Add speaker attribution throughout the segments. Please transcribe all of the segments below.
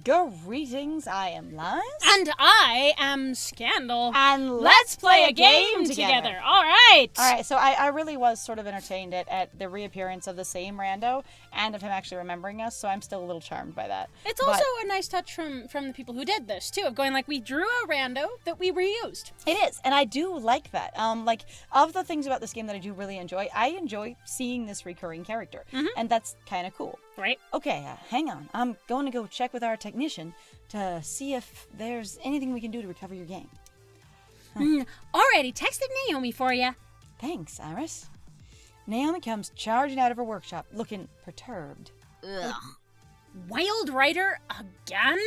Speaker 1: Greetings, I am Lies.
Speaker 2: And I am Scandal.
Speaker 1: And let's play a game
Speaker 2: together. All right.
Speaker 1: Alright, so I really was sort of entertained at the reappearance of the same rando and of him actually remembering us, so I'm still a little charmed by that.
Speaker 2: It's also a nice touch from the people who did this, too, of going like, we drew a rando that we reused.
Speaker 1: It is, and I do like that. Like, of the things about this game that I do really enjoy, I enjoy seeing this recurring character, and that's kind of cool.
Speaker 2: Right.
Speaker 1: Okay, hang on. I'm going to go check with our technician to see if there's anything we can do to recover your game.
Speaker 2: Already texted Naomi for you.
Speaker 1: Thanks, Iris. Naomi comes charging out of her workshop, looking perturbed.
Speaker 2: Ugh. Wild Rider again?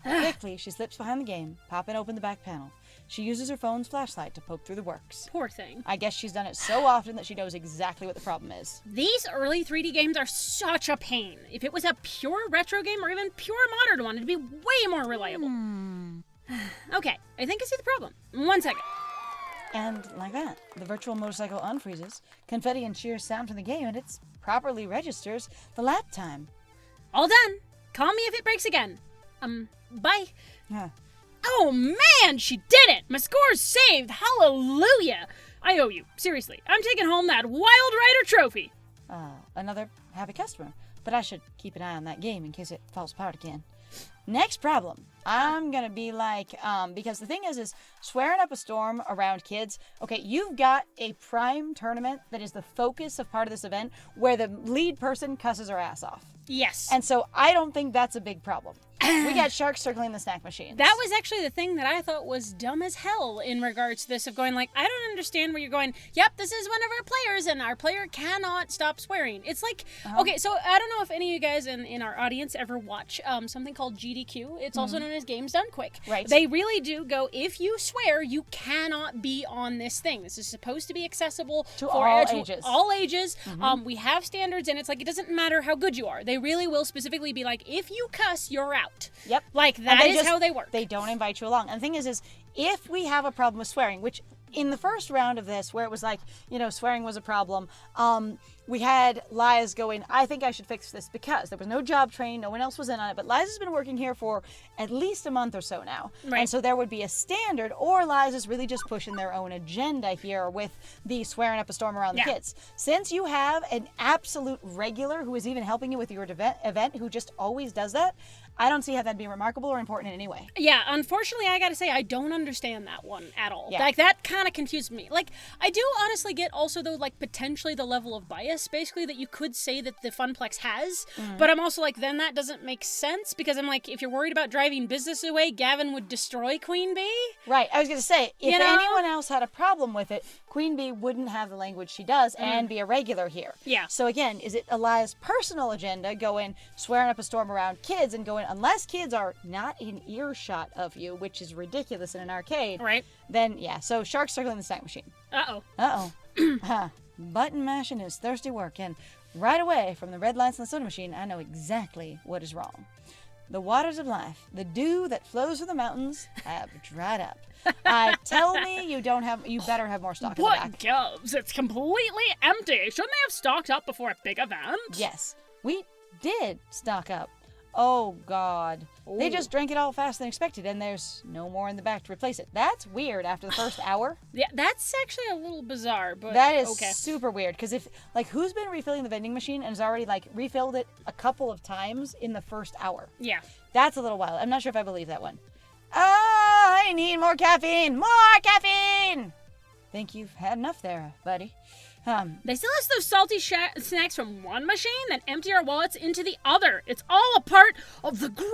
Speaker 1: Quickly, she slips behind the game, popping open the back panel. She uses her phone's flashlight to poke through the works.
Speaker 2: Poor thing.
Speaker 1: I guess she's done it so often that she knows exactly what the problem is.
Speaker 2: These early 3D games are such a pain. If it was a pure retro game or even pure modern one, it'd be way more reliable. Okay, I think I see the problem. 1 second.
Speaker 1: And like that, the virtual motorcycle unfreezes, confetti and cheers sound from the game, and it properly registers the lap time.
Speaker 2: All done. Call me if it breaks again. Bye.
Speaker 1: Huh.
Speaker 2: Oh man, she did it! My score's saved! Hallelujah! I owe you. Seriously. I'm taking home that Wild Rider trophy.
Speaker 1: Another happy customer. But I should keep an eye on that game in case it falls apart again. Next problem. I'm gonna be like, because the thing is swearing up a storm around kids. Okay, you've got a prime tournament that is the focus of part of this event where the lead person cusses her ass off.
Speaker 2: Yes.
Speaker 1: And so I don't think that's a big problem. We got sharks circling the snack machines.
Speaker 2: That was actually the thing that I thought was dumb as hell in regards to this, of going like, I don't understand where you're going, yep, this is one of our players and our player cannot stop swearing. It's like, okay, so I don't know if any of you guys in our audience ever watch something called GDQ. It's also known as Games Done Quick.
Speaker 1: Right.
Speaker 2: They really do go, if you swear, you cannot be on this thing. This is supposed to be accessible
Speaker 1: to
Speaker 2: for
Speaker 1: all ages.
Speaker 2: All ages. We have standards, and it's like, it doesn't matter how good you are. They really will specifically be like, if you cuss, you're out.
Speaker 1: Yep.
Speaker 2: Like, that is how they work.
Speaker 1: They don't invite you along. And the thing is if we have a problem with swearing, which in the first round of this, where it was like, swearing was a problem, we had Liz going, I think I should fix this because there was no job training, no one else was in on it, but Liz has been working here for at least a month or so now.
Speaker 2: Right.
Speaker 1: And so there would be a standard, or Liz is really just pushing their own agenda here with the swearing up a storm around the kids. Since you have an absolute regular who is even helping you with your event who just always does that, I don't see how that'd be remarkable or important in any way.
Speaker 2: Yeah, unfortunately, I gotta say, I don't understand that one at all.
Speaker 1: Yeah.
Speaker 2: Like, that kind of confused me. Like, I do honestly get also, though, like, potentially the level of bias, basically, that you could say that the Funplex has, but I'm also like, then that doesn't make sense, because I'm like, if you're worried about driving business away, Gavin would destroy Queen Bee?
Speaker 1: Right, I was gonna say, if anyone else had a problem with it, Queen Bee wouldn't have the language she does and be a regular here.
Speaker 2: Yeah.
Speaker 1: So again, is it Elias' personal agenda going, swearing up a storm around kids and going, unless kids are not in earshot of you, which is ridiculous in an arcade,
Speaker 2: Right.
Speaker 1: then yeah, so sharks circling the snack machine.
Speaker 2: Uh-oh.
Speaker 1: Button mashing is thirsty work, and right away from the red lights on the soda machine, I know exactly what is wrong. The waters of life, the dew that flows from the mountains, have dried up. Tell me you better have more stock in the back.
Speaker 2: What gives? It's completely empty. Shouldn't they have stocked up before a big event?
Speaker 1: Yes, we did stock up. Oh, God.
Speaker 2: Ooh.
Speaker 1: They just drank it all faster than expected, and there's no more in the back to replace it. That's weird after the first hour.
Speaker 2: Yeah, that's actually a little bizarre, but
Speaker 1: that is
Speaker 2: okay.
Speaker 1: super weird, because who's been refilling the vending machine and has already, refilled it a couple of times in the first hour?
Speaker 2: Yeah.
Speaker 1: That's a little wild. I'm not sure if I believe that one. I need more caffeine! More caffeine! Think you've had enough there, buddy.
Speaker 2: They sell us those salty snacks from one machine, then empty our wallets into the other. It's all a part of the Grand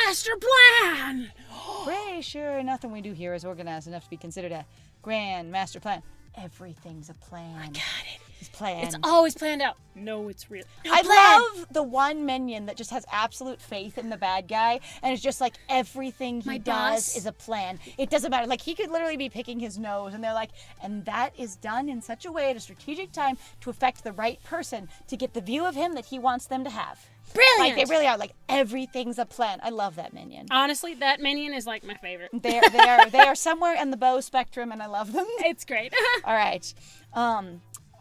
Speaker 2: Master Plan.
Speaker 1: Pretty sure nothing we do here is organized enough to be considered a Grand Master Plan. Everything's a plan.
Speaker 2: I got it.
Speaker 1: It's planned.
Speaker 2: It's always planned out. No, it's real. No
Speaker 1: I
Speaker 2: plan.
Speaker 1: love the one minion that just has absolute faith in the bad guy, and it's just like everything he does is a plan. It doesn't matter. Like, he could literally be picking his nose, and they're like, and that is done in such a way at a strategic time to affect the right person to get the view of him that he wants them to have.
Speaker 2: Brilliant.
Speaker 1: Like, they really are. Like, everything's a plan. I love that minion.
Speaker 2: Honestly, that minion is like my favorite.
Speaker 1: They are somewhere in the bow spectrum, and I love them.
Speaker 2: It's great.
Speaker 1: All right.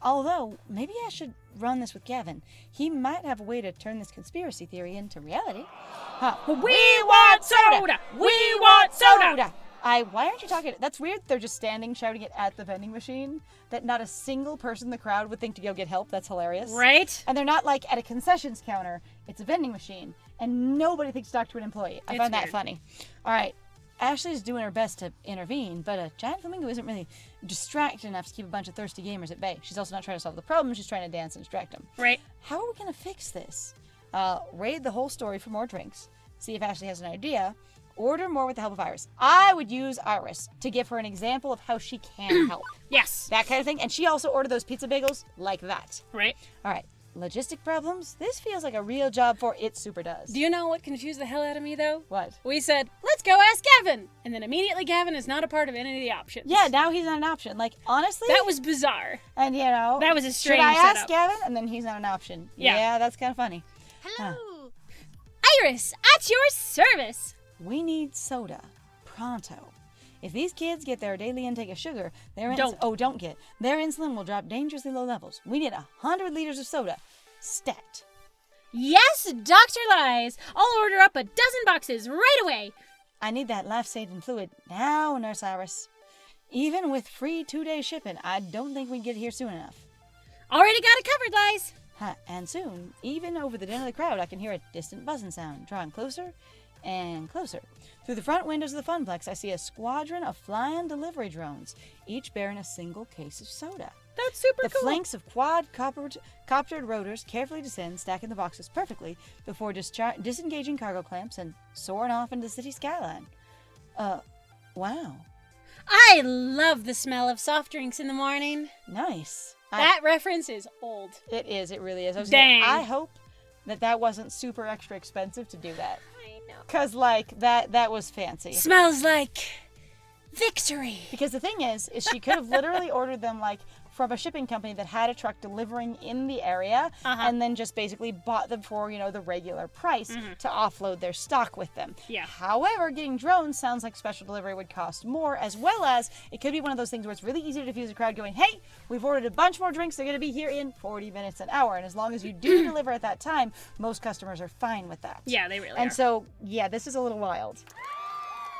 Speaker 1: Although, maybe I should run this with Gavin. He might have a way to turn this conspiracy theory into reality. Huh.
Speaker 2: We want soda! We want soda!
Speaker 1: Why aren't you talking? That's weird. They're just standing shouting it at the vending machine. That not a single person in the crowd would think to go get help. That's hilarious.
Speaker 2: Right?
Speaker 1: And they're not like at a concessions counter. It's a vending machine. And nobody thinks to talk to an employee. I find that funny. All right. Ashley's doing her best to intervene, but a giant flamingo isn't really distracted enough to keep a bunch of thirsty gamers at bay. She's also not trying to solve the problem. She's trying to dance and distract them.
Speaker 2: Right.
Speaker 1: How are we going to fix this? Raid the whole story for more drinks. See if Ashley has an idea. Order more with the help of Iris. I would use Iris to give her an example of how she can help.
Speaker 2: Yes.
Speaker 1: That kind of thing. And she also ordered those pizza bagels like that.
Speaker 2: Right.
Speaker 1: All right. Logistic problems? This feels like a real job for It Super Does.
Speaker 2: Do you know what confused the hell out of me, though?
Speaker 1: What?
Speaker 2: We said, let's go ask Gavin. And then immediately Gavin is not a part of any of the options.
Speaker 1: Yeah, now he's not an option. Like, honestly.
Speaker 2: That was bizarre.
Speaker 1: And, you know.
Speaker 2: That was a strange
Speaker 1: Should I ask
Speaker 2: setup.
Speaker 1: Gavin? And then he's not an option.
Speaker 2: Yeah.
Speaker 1: That's kind of funny.
Speaker 3: Hello.
Speaker 2: Iris, at your service.
Speaker 1: We need soda. Pronto. If these kids get their daily intake of sugar, their
Speaker 2: Don't
Speaker 1: get. Their insulin will drop dangerously low levels. We need 100 liters of soda. Stat.
Speaker 2: Yes, Dr. Lies. I'll order up a dozen boxes right away.
Speaker 1: I need that life-saving fluid now, Nurse Iris. Even with free 2-day shipping, I don't think we'd get here soon enough.
Speaker 2: Already got it covered, Lies.
Speaker 1: And soon, even over the din of the crowd, I can hear a distant buzzing sound, drawing closer and closer. Through the front windows of the Funplex, I see a squadron of flying delivery drones, each bearing a single case of soda.
Speaker 2: That's super
Speaker 1: The
Speaker 2: cool.
Speaker 1: flanks of quad-coptered rotors carefully descend, stacking the boxes perfectly before disengaging cargo clamps and soaring off into the city skyline. Wow.
Speaker 2: I love the smell of soft drinks in the morning.
Speaker 1: Nice.
Speaker 2: That reference is old.
Speaker 1: It is. It really is.
Speaker 2: Dang.
Speaker 1: I hope that wasn't super extra expensive to do that.
Speaker 2: I know.
Speaker 1: Because, like, that was fancy.
Speaker 2: Smells like victory.
Speaker 1: Because the thing is she could have literally ordered them, like, from a shipping company that had a truck delivering in the area and then just basically bought them for, the regular price to offload their stock with them.
Speaker 2: Yeah.
Speaker 1: However, getting drones sounds like special delivery would cost more, as well as it could be one of those things where it's really easy to diffuse a crowd going, hey, we've ordered a bunch more drinks, they're going to be here in 40 minutes, an hour. And as long as you do deliver at that time, most customers are fine with that.
Speaker 2: Yeah, they really are.
Speaker 1: And so, yeah, this is a little wild.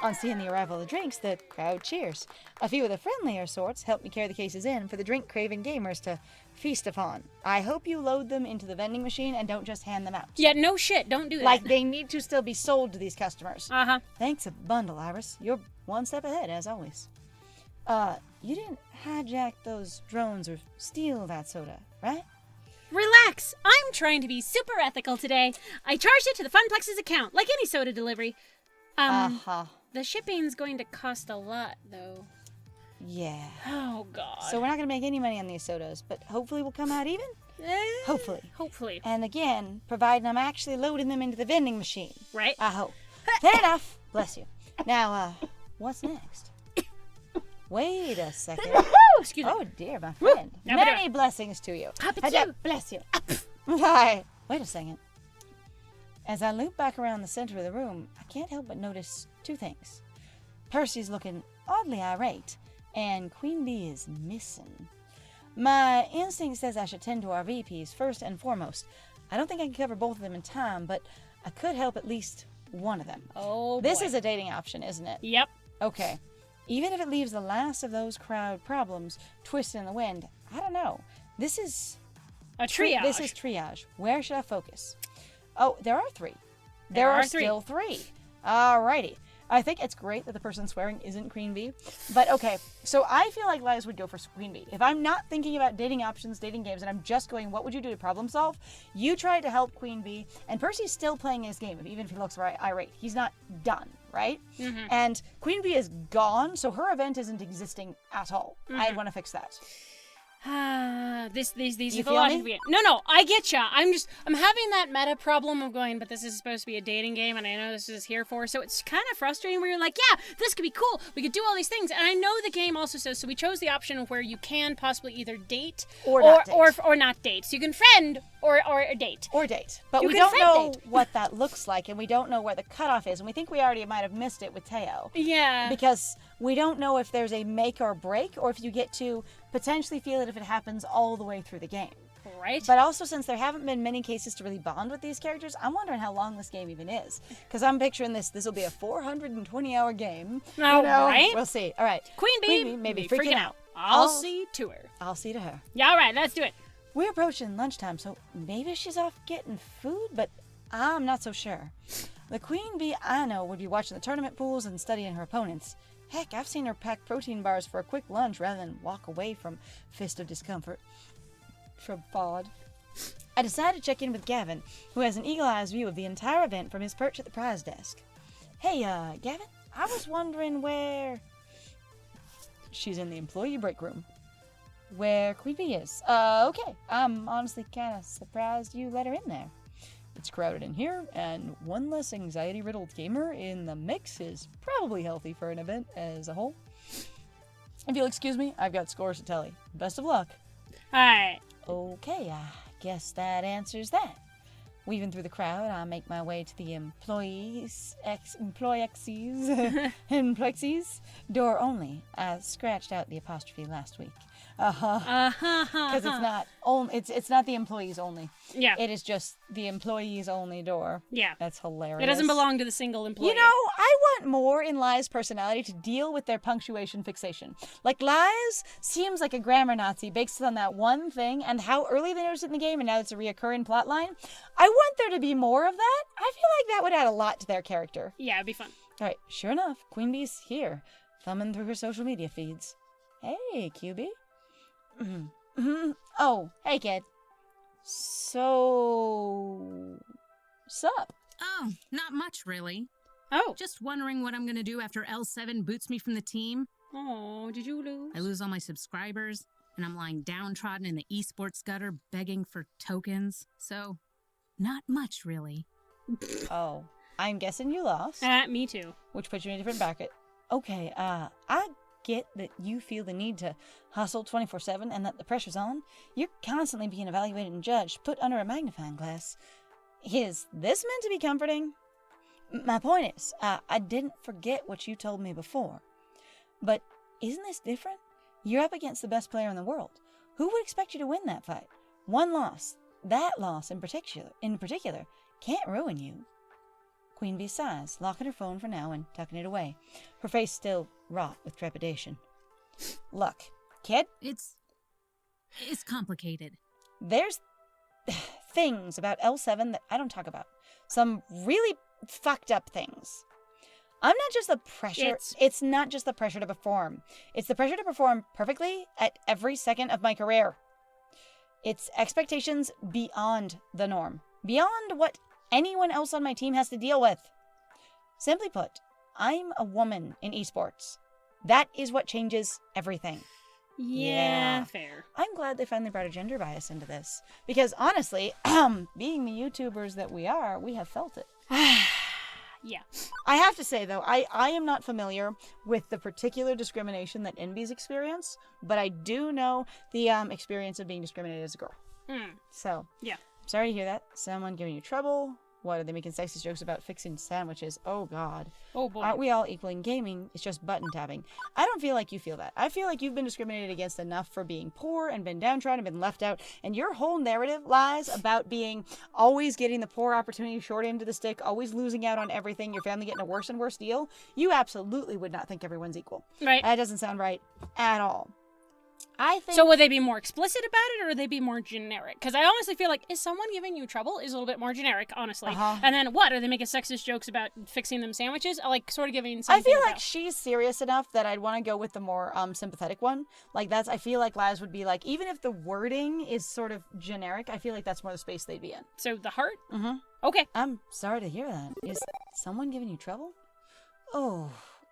Speaker 1: On seeing the arrival of the drinks, the crowd cheers. A few of the friendlier sorts help me carry the cases in for the drink-craving gamers to feast upon. I hope you load them into the vending machine and don't just hand them out.
Speaker 2: Yeah, no shit. Don't do that.
Speaker 1: Like, they need to still be sold to these customers.
Speaker 2: Uh-huh.
Speaker 1: Thanks a bundle, Iris. You're one step ahead, as always. You didn't hijack those drones or steal that soda, right?
Speaker 2: Relax. I'm trying to be super ethical today. I charged it to the Funplex's account, like any soda delivery. The shipping's going to cost a lot, though.
Speaker 1: Yeah.
Speaker 2: Oh, God.
Speaker 1: So we're not going to make any money on these sodas, but hopefully we'll come out even? Hopefully.
Speaker 2: Hopefully.
Speaker 1: And again, providing I'm actually loading them into the vending machine.
Speaker 2: Right?
Speaker 1: I hope. Fair enough. Bless you. Now, what's next? Wait a second.
Speaker 2: Excuse me.
Speaker 1: Oh, dear, my friend.
Speaker 2: Now,
Speaker 1: Many blessings to you. Bless you. Hi. Wait a second. As I loop back around the center of the room, I can't help but notice two things. Percy's looking oddly irate, and Queen Bee is missing. My instinct says I should tend to our VPs first and foremost. I don't think I can cover both of them in time, but I could help at least one of them.
Speaker 2: Oh, boy.
Speaker 1: This is a dating option, isn't it?
Speaker 2: Yep.
Speaker 1: Okay. Even if it leaves the last of those crowd problems twisted in the wind, I don't know. This is
Speaker 2: A triage.
Speaker 1: This is triage. Where should I focus? Oh, there are three.
Speaker 2: There are
Speaker 1: still three. Alrighty. I think it's great that the person swearing isn't Queen Bee. But okay, so I feel like Liz would go for Queen Bee. If I'm not thinking about dating options, dating games, and I'm just going, what would you do to problem solve? You try to help Queen Bee, and Percy's still playing his game, even if he looks irate. He's not done, right? Mm-hmm. And Queen Bee is gone, so her event isn't existing at all. Mm-hmm. I want to fix that.
Speaker 2: These
Speaker 1: You
Speaker 2: are the
Speaker 1: feel
Speaker 2: logic.
Speaker 1: me?
Speaker 2: No, I get ya. I'm having that meta problem of going, but this is supposed to be a dating game, and I know this is here for, so it's kind of frustrating where you're like, yeah, this could be cool. We could do all these things, and I know the game also says, so we chose the option of where you can possibly either date
Speaker 1: or not date.
Speaker 2: or not date. So you can friend or date.
Speaker 1: Or date. But
Speaker 2: You
Speaker 1: we
Speaker 2: can
Speaker 1: don't know
Speaker 2: friend date.
Speaker 1: what that looks like, and we don't know where the cutoff is, and we think we already might have missed it with Teo.
Speaker 2: Yeah.
Speaker 1: Because we don't know if there's a make or break, or if you get to potentially feel it if it happens all the way through the game.
Speaker 2: right?
Speaker 1: But also, since there haven't been many cases to really bond with these characters, I'm wondering how long this game even is. Because I'm picturing this will be a 420-hour game.
Speaker 2: Oh, right?
Speaker 1: We'll see. All right.
Speaker 2: Queen Bee
Speaker 1: may be freaking out.
Speaker 2: I'll see to her.
Speaker 1: I'll see to her.
Speaker 2: Yeah, all right, let's do it.
Speaker 1: We're approaching lunchtime, so maybe she's off getting food, but I'm not so sure. The Queen Bee I know would be watching the tournament pools and studying her opponents. Heck, I've seen her pack protein bars for a quick lunch rather than walk away from Fist of Discomfort. From FOD. I decided to check in with Gavin, who has an eagle-eyed view of the entire event from his perch at the prize desk. Hey, Gavin, I was wondering where... She's in the employee break room. Where Queen Bee is. Okay. I'm honestly kind of surprised you let her in there. It's crowded in here, and one less anxiety-riddled gamer in the mix is probably healthy for an event as a whole. If you'll excuse me, I've got scores to tally. Best of luck.
Speaker 2: Alright.
Speaker 1: Okay, I guess that answers that. Weaving through the crowd, I make my way to the employees door only. I scratched out the apostrophe last week. Because it's not the employees only.
Speaker 2: Yeah.
Speaker 1: It is just the employees only door.
Speaker 2: Yeah.
Speaker 1: That's hilarious.
Speaker 2: It doesn't belong to the single employee.
Speaker 1: You know, I want more in Lies' personality to deal with their punctuation fixation. Like, Lies seems like a grammar Nazi based on that one thing and how early they noticed it in the game and now it's a reoccurring plot line. I want there to be more of that. I feel like that would add a lot to their character.
Speaker 2: Yeah, it'd be fun.
Speaker 1: All right, sure enough, Queen Bee's here, thumbing through her social media feeds. Hey, QB. Oh, hey, kid. So... Sup?
Speaker 3: Oh, not much, really.
Speaker 2: Oh.
Speaker 3: Just wondering what I'm gonna do after L7 boots me from the team.
Speaker 2: Oh, did you lose?
Speaker 3: I lose all my subscribers, and I'm lying downtrodden in the esports gutter begging for tokens. So, not much, really.
Speaker 1: Oh, I'm guessing you lost.
Speaker 2: Me too.
Speaker 1: Which puts you in a different bracket. Okay, I get that you feel the need to hustle 24/7 and that the pressure's on. You're constantly being evaluated and judged, put under a magnifying glass. Is this meant to be comforting? My point is, I didn't forget what you told me before. But isn't this different? You're up against the best player in the world. Who would expect you to win that fight? One loss, that loss in particular, can't ruin you. Queen Bee sighs, locking her phone for now and tucking it away, her face still wrought with trepidation. Look, kid.
Speaker 3: It's complicated.
Speaker 1: There's things about L7 that I don't talk about. Some really fucked up things. I'm not just the pressure. It's not just the pressure to perform. It's the pressure to perform perfectly at every second of my career. It's expectations beyond the norm. Beyond what anyone else on my team has to deal with. Simply put, I'm a woman in esports. That is what changes everything.
Speaker 2: Yeah, fair.
Speaker 1: I'm glad they finally brought a gender bias into this. Because honestly, being the YouTubers that we are, we have felt it.
Speaker 2: Yeah.
Speaker 1: I have to say, though, I am not familiar with the particular discrimination that NBs experience, but I do know the experience of being discriminated as a girl. So,
Speaker 2: yeah.
Speaker 1: Sorry to hear that. Someone giving you trouble. What, are they making sexist jokes about fixing sandwiches? Oh, God.
Speaker 2: Oh, boy.
Speaker 1: Aren't we all equal in gaming? It's just button tapping. I don't feel like you feel that. I feel like you've been discriminated against enough for being poor and been downtrodden and been left out. And your whole narrative lies about being always getting the poor opportunity, short end of the stick, always losing out on everything, your family getting a worse and worse deal. You absolutely would not think everyone's equal.
Speaker 2: Right.
Speaker 1: That doesn't sound right at all. I think...
Speaker 2: So would they be more explicit about it, or would they be more generic? Because I honestly feel like, is someone giving you trouble is a little bit more generic, honestly. And then what? Are they making sexist jokes about fixing them sandwiches? Like, sort of giving something
Speaker 1: I feel like she's serious enough that I'd want to go with the more sympathetic one. Like, I feel like Lies would be like, even if the wording is sort of generic, I feel like that's more the space they'd be in.
Speaker 2: So the heart?
Speaker 1: Mm-hmm.
Speaker 2: Okay.
Speaker 1: I'm sorry to hear that. Is someone giving you trouble? Oh,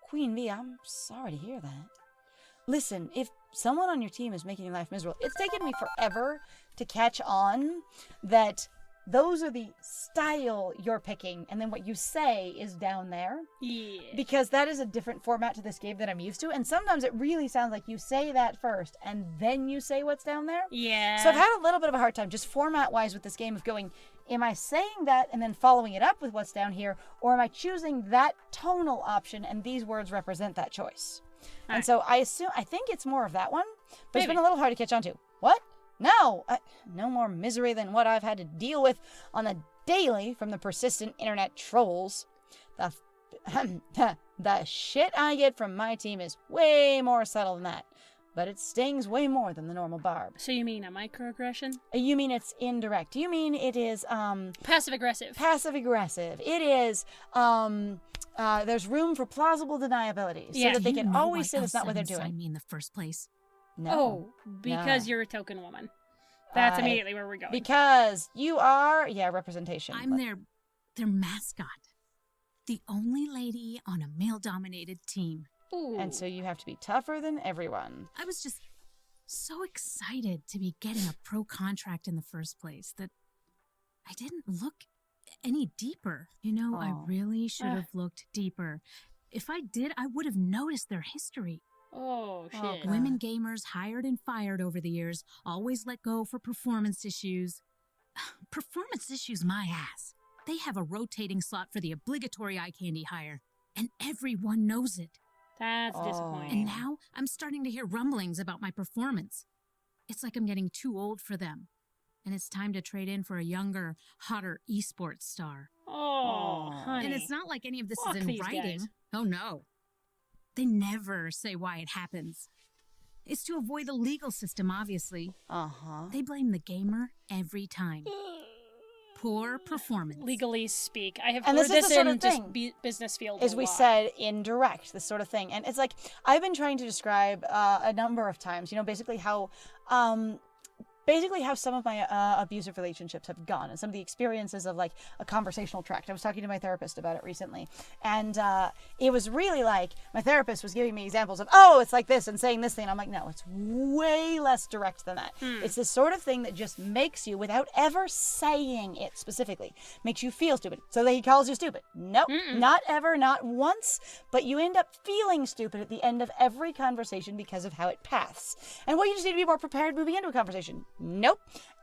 Speaker 1: Queen Bee, I'm sorry to hear that. Listen, if someone on your team is making your life miserable, it's taken me forever to catch on that those are the style you're picking, and then what you say is down there.
Speaker 2: Yeah.
Speaker 1: Because that is a different format to this game that I'm used to, and sometimes it really sounds like you say that first, and then you say what's down there.
Speaker 2: Yeah.
Speaker 1: So I've had a little bit of a hard time, just format-wise with this game, of going, am I saying that and then following it up with what's down here, or am I choosing that tonal option, and these words represent that choice? And so I think it's more of that one, but It's been a little hard to catch on to. What? No, no more misery than what I've had to deal with on the daily from the persistent internet trolls. The shit I get from my team is way more subtle than that, but it stings way more than the normal barb.
Speaker 2: So you mean a microaggression?
Speaker 1: You mean it's indirect. You mean it is,
Speaker 2: Passive-aggressive.
Speaker 1: Passive-aggressive. It is, there's room for plausible deniability, so that they can always say that's not what they're doing.
Speaker 3: I mean, in the first place.
Speaker 1: No.
Speaker 2: Oh, because you're a token woman. That's immediately where we're going.
Speaker 1: Because you are, representation.
Speaker 3: I'm their mascot. The only lady on a male-dominated team.
Speaker 2: Ooh.
Speaker 1: And so you have to be tougher than everyone.
Speaker 3: I was just so excited to be getting a pro contract in the first place that I didn't look any deeper. I really should have looked deeper. If I did, I would have noticed their history.
Speaker 2: Oh, shit.
Speaker 3: Women gamers hired and fired over the years, always let go for performance issues. Performance issues, my ass. They have a rotating slot for the obligatory eye candy hire, and everyone knows it.
Speaker 2: That's disappointing.
Speaker 3: And now I'm starting to hear rumblings about my performance. It's like I'm getting too old for them, and it's time to trade in for a younger, hotter esports star.
Speaker 2: Oh, honey.
Speaker 3: And it's not like any of this
Speaker 2: Fuck
Speaker 3: is in
Speaker 2: these
Speaker 3: writing.
Speaker 2: guys.
Speaker 3: Oh, no. They never say why it happens. It's to avoid the legal system, obviously. They blame the gamer every time. Poor performance.
Speaker 2: Legalese speak. I have
Speaker 1: And
Speaker 2: heard
Speaker 1: this is
Speaker 2: this
Speaker 1: the sort
Speaker 2: in
Speaker 1: of
Speaker 2: just
Speaker 1: thing,
Speaker 2: business field
Speaker 1: as
Speaker 2: a
Speaker 1: we
Speaker 2: lot.
Speaker 1: said, indirect, this sort of thing. And it's like, I've been trying to describe a number of times, basically how some of my abusive relationships have gone, and some of the experiences of like a conversational tract. I was talking to my therapist about it recently, and it was really like my therapist was giving me examples of, it's like this and saying this thing. I'm like, no, it's way less direct than that. It's this sort of thing that just makes you, without ever saying it specifically, makes you feel stupid. So that he calls you stupid. Nope, not ever, not once, but you end up feeling stupid at the end of every conversation because of how it paths. And well, you just need to be more prepared moving into a conversation. Nope.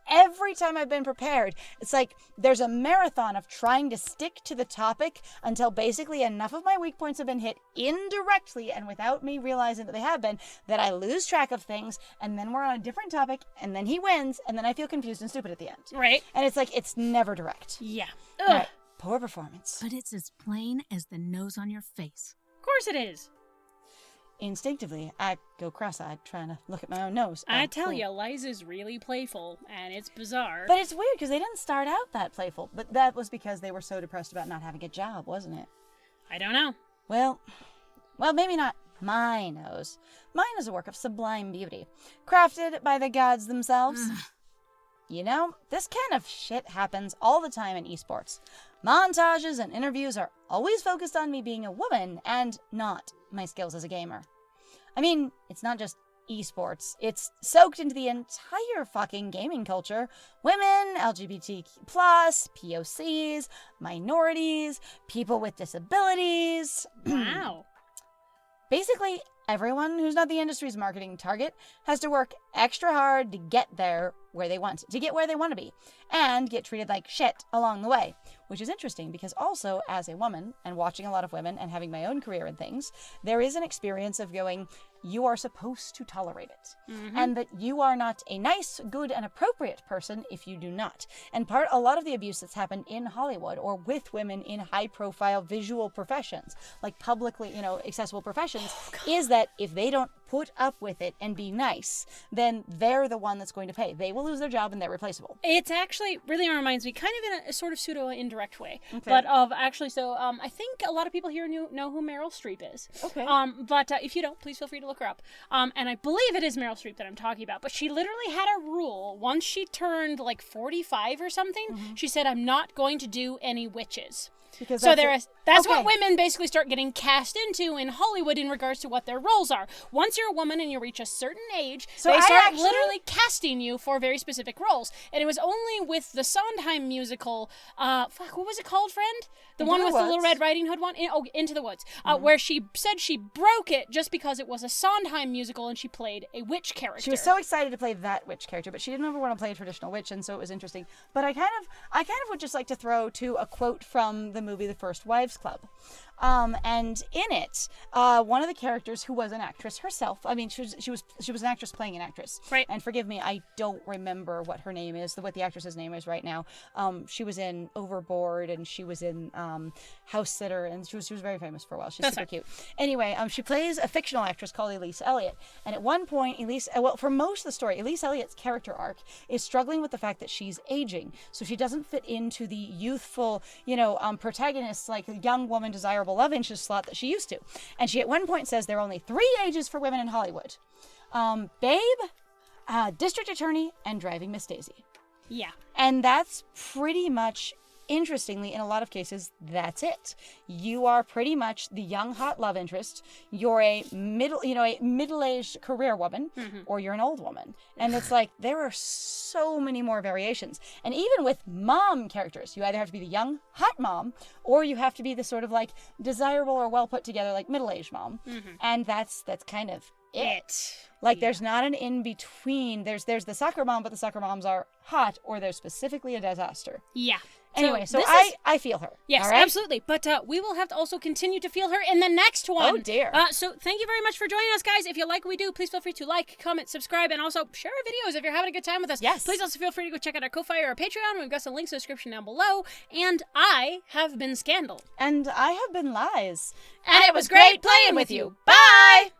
Speaker 1: Every time I've been prepared, it's like there's a marathon of trying to stick to the topic until basically enough of my weak points have been hit indirectly and without me realizing that they have been, that I lose track of things, and then we're on a different topic, and then he wins, and then I feel confused and stupid at the end.
Speaker 2: Right.
Speaker 1: And it's like, it's never direct.
Speaker 2: Yeah.
Speaker 1: Right. Poor performance.
Speaker 3: But it's as plain as the nose on your face.
Speaker 2: Of course it is.
Speaker 1: Instinctively, I go cross-eyed trying to look at my own nose.
Speaker 2: I tell you, Liza's really playful, and it's bizarre.
Speaker 1: But it's weird because they didn't start out that playful. But that was because they were so depressed about not having a job, wasn't it?
Speaker 2: I don't know.
Speaker 1: Well, maybe not my nose. Mine is a work of sublime beauty, crafted by the gods themselves. This kind of shit happens all the time in esports. Montages and interviews are always focused on me being a woman and not my skills as a gamer. I mean, it's not just esports. It's soaked into the entire fucking gaming culture. Women, LGBTQ+, POCs, minorities, people with disabilities.
Speaker 2: Wow.
Speaker 1: Basically, everyone who's not the industry's marketing target has to work extra hard to get there where they want to be, and get treated like shit along the way, which is interesting because also as a woman and watching a lot of women and having my own career and things, there is an experience of going, you are supposed to tolerate it, and that you are not a nice, good, and appropriate person if you do not. And a lot of the abuse that's happened in Hollywood or with women in high-profile visual professions, like publicly, accessible professions, is that if they don't put up with it and be nice, then they're the one that's going to pay. They will lose their job and they're replaceable.
Speaker 2: It's actually really reminds me, kind of in a sort of pseudo-indirect way,
Speaker 1: Okay.
Speaker 2: but of actually, I think a lot of people here know who Meryl Streep is.
Speaker 1: Okay.
Speaker 2: But if you don't, please feel free to look her up. And I believe it is Meryl Streep that I'm talking about, but she literally had a rule. Once she turned like 45 or something, she said, I'm not going to do any witches.
Speaker 1: Because
Speaker 2: So that's
Speaker 1: okay.
Speaker 2: what women basically start getting cast into in Hollywood in regards to what their roles are. Once you're a woman and you reach a certain age,
Speaker 1: So
Speaker 2: they
Speaker 1: I
Speaker 2: start
Speaker 1: actually-
Speaker 2: literally casting you for very specific roles. And it was only with the Sondheim musical, what was it called, friend? The
Speaker 1: Into
Speaker 2: one
Speaker 1: the
Speaker 2: with the
Speaker 1: Woods.
Speaker 2: Little Red Riding Hood one? Into the Woods. Where she said she broke it just because it was a Sondheim musical and she played a witch character.
Speaker 1: She was so excited to play that witch character, but she didn't ever want to play a traditional witch, and so it was interesting. But I kind of would just like to throw to a quote from the movie The First Wives Club. And in it, one of the characters who was an actress herself, I mean, she was an actress playing an actress.
Speaker 2: Right.
Speaker 1: And forgive me, I don't remember what her name is, what the actress's name is right now. She was in Overboard, and she was in House Sitter, and she was very famous for a while. She's super cute. Anyway, she plays a fictional actress called Elise Elliott. And at one point, for most of the story, Elise Elliott's character arc is struggling with the fact that she's aging. So she doesn't fit into the youthful, protagonist, like young woman, desirable love interest slot that she used to. And she at one point says there are only 3 ages for women in Hollywood. Babe, district attorney, and driving Miss Daisy.
Speaker 2: Yeah.
Speaker 1: And that's pretty much, interestingly, in a lot of cases, that's it. You are pretty much the young, hot love interest. You're a middle-aged career woman, or you're an old woman. And it's like, there are so many more variations. And even with mom characters, you either have to be the young, hot mom, or you have to be the sort of like desirable or well put together, like middle-aged mom. And that's kind of it. Like, there's not an in-between. There's the soccer mom, but the soccer moms are hot, or they're specifically a disaster.
Speaker 2: Yeah.
Speaker 1: Anyway, so I feel her.
Speaker 2: Yes,
Speaker 1: all right?
Speaker 2: absolutely. But we will have to also continue to feel her in the next one.
Speaker 1: Oh, dear.
Speaker 2: So thank you very much for joining us, guys. If you like what we do, please feel free to like, comment, subscribe, and also share our videos if you're having a good time with us.
Speaker 1: Yes.
Speaker 2: Please also feel free to go check out our Ko-Fi or our Patreon. We've got some links in the description down below. And I have been Scandal.
Speaker 1: And I have been Lies.
Speaker 2: And it was great playing with you. Bye!